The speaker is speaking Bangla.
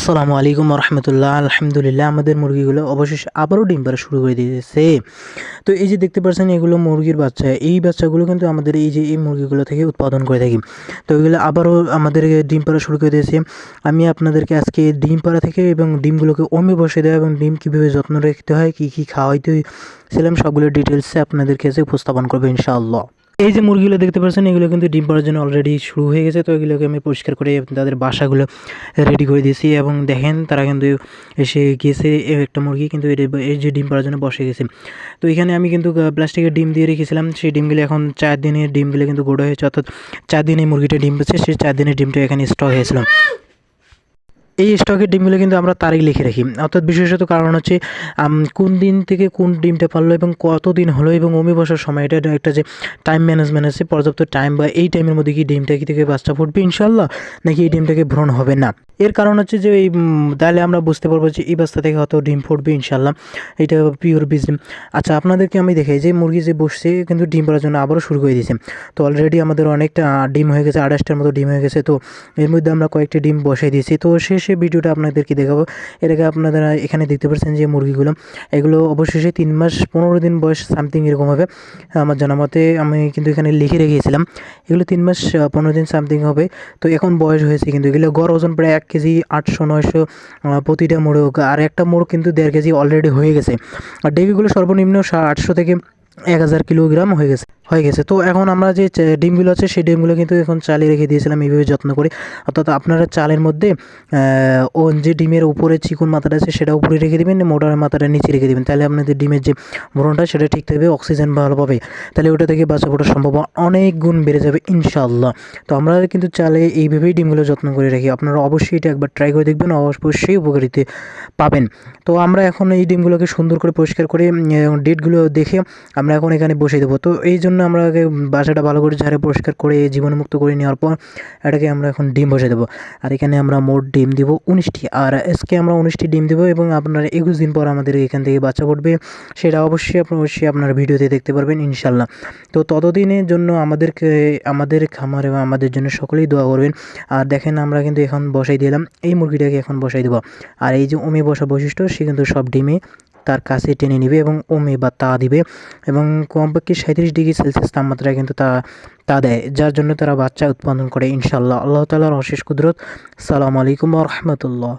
আসসালামু আলাইকুম রহমতুল্লাহ। আলহামদুলিল্লাহ, আমাদের মুরগিগুলো অবশেষে আবারও ডিম পাড়া শুরু করে দিয়েছে। তো এই যে দেখতে পাচ্ছেন, এগুলো মুরগির বাচ্চা। এই বাচ্চাগুলো কিন্তু আমাদের এই মুরগিগুলো থেকে উৎপাদন করে থাকি। তো এগুলো আবারও আমাদের ডিম পাড়া শুরু করে দিয়েছে। আমি আপনাদেরকে আজকে ডিম পাড়া থেকে এবং ডিমগুলোকে ওমে বসে দেওয়া এবং ডিম কীভাবে যত্ন রাখতে হয়, কী কী খাওয়াইতে ছিলাম, সবগুলো ডিটেলসে আপনাদের কাছে উপস্থাপন করবো ইনশাআল্লাহ। এই যে মুরগিগুলো দেখতে পাচ্ছেন, এগুলো কিন্তু ডিম পাড়ার জন্য অলরেডি শুরু হয়ে গেছে। তো এগুলোকে আমি পরিষ্কার করে তাদের বাসাগুলো রেডি করে দিয়েছি এবং দেখেন তারা কিন্তু এসে গিয়েছে। একটা মুরগি কিন্তু এই যে ডিম পাড়ার জন্য বসে গেছে। তো এখানে আমি কিন্তু প্লাস্টিকের ডিম দিয়ে রেখেছিলাম। সেই ডিমগুলো এখন 4 দিনের ডিমগুলো কিন্তু গোড়া হয়েছে, অর্থাৎ 4 দিনে মুরগিটা ডিম পেয়েছে। সেই 4 দিনের ডিমটা এখানে স্টক হয়েছিল। এই স্টকের ডিমগুলো কিন্তু আমরা তারিখ লিখে রাখি, অর্থাৎ বিশেষত কারণ হচ্ছে কোন দিন থেকে কোন ডিমটা পারলো এবং কতদিন হলো এবং ওমে বসার সময়, এটা একটা যে টাইম ম্যানেজমেন্ট আছে, পর্যাপ্ত টাইম বা এই টাইমের মধ্যে কি ডিমটা কি থেকে বাচ্চা ফুটবে ইনশাল্লাহ, নাকি এই ডিমটাকে ভ্রণ হবে না। এর কারণ হচ্ছে যে তাহলে আমরা বুঝতে পারবো যে এই বাচ্চা থেকে হয়তো ডিম ফুটবে ইনশাল্লাহ, এটা পিওর বীজ ডিম। আচ্ছা, আপনাদেরকে আমি দেখাই যে মুরগি যে বসছে কিন্তু ডিম পাড়ার জন্য আবারও শুরু করে দিয়েছে। তো অলরেডি আমাদের অনেকটা ডিম হয়ে গেছে, 28টার মতো ডিম হয়ে গেছে। তো এর মধ্যে আমরা কয়েকটি ডিম বসাই দিয়েছি। তো শেষে ভিডিওটা আপনাদেরকে দেখাবো। এর আগে আপনারা এখানে দেখতে পাচ্ছেন যে মুরগিগুলো, এগুলো অবশেষে 3 মাস 15 দিন বয়স সামথিং এরকম হবে আমার জানা মতে। আমি কিন্তু এখানে লিখে রেখেছিলাম এগুলো 3 মাস 15 দিন সামথিং হবে। তো এখন বয়স হয়েছে, কিন্তু এগুলো গড় ওজন প্রায় 1 কেজি 800-900 প্রতিটা মোড়ে। আর একটা মোড় কিন্তু 1.5 কেজি অলরেডি হয়ে গেছে। আর ডেবিগুলো সর্বনিম্ন 800 থেকে 1000 কিলোগ্রাম হয়ে গেছে। তো এখন আমরা যে ডিমগুলো আছে সেই ডিমগুলো কিন্তু এখন চালে রেখে দিয়েছিলাম এইভাবে যত্ন করে। অর্থাৎ আপনারা চালের মধ্যে ও যে ডিমের উপরে চিকন মাথাটা আছে সেটা উপরে রেখে দেবেন, মোটার মাথাটা নিচে রেখে দেবেন। তাহলে আপনাদের ডিমের যে ভ্রূণটা সেটা ঠিক থাকবে, অক্সিজেন ভালো পাবে। তাহলে ওটা থেকে বাচ্চা ফোটার সম্ভাবনা অনেক গুণ বেড়ে যাবে ইনশাআল্লাহ। তো আমরা কিন্তু চালে এইভাবেই ডিমগুলো যত্ন করে রাখি। আপনারা অবশ্যই এটা একবার ট্রাই করে দেখবেন, অবশ্যই উপকারিতা পাবেন। তো আমরা এখন এই ডিমগুলোকে সুন্দর করে পরিষ্কার করে ডেটগুলো দেখে আমরা এখন এখানে বসিয়ে দেবো। তো এই জন্য আমরা আগে বাসাটা ভালো করে ঝাড়ে পরিষ্কার করে জীবাণুমুক্ত করে নেওয়ার পর এটাকে আমরা এখন ডিম বসিয়ে দেবো। আর এখানে আমরা মোট ডিম দিব 19টি। আর আজকে আমরা 19টি ডিম দেবো এবং আপনার 21 দিন পর আমাদের এখান থেকে বাচ্চা ফুটবে। সেটা অবশ্যই আপনার ভিডিওতে দেখতে পারবেন ইনশাল্লাহ। তো ততদিনের জন্য আমাদের খামার এবং আমাদের জন্য সকলেই দোয়া করবেন। আর দেখেন আমরা কিন্তু এখন বসাই দিলাম, এই মুরগিটাকে এখন বসাই দেবো। আর এই যে ওমে বসা বৈশিষ্ট্য, সে কিন্তু সব ডিমে তার কাছে টেনে নিবে এবং ওমে বা তা দিবে এবং কমপক্ষে 37 ডিগ্রি সেলসিয়াস তাপমাত্রায় কিন্তু তা দেয়, যার জন্য তারা বাচ্চা উৎপাদন করে ইনশাল্লাহ। আল্লাহ তাআলার অশেষ কুদরত। আসসালামু আলাইকুম ওয়া রাহমাতুল্লাহ।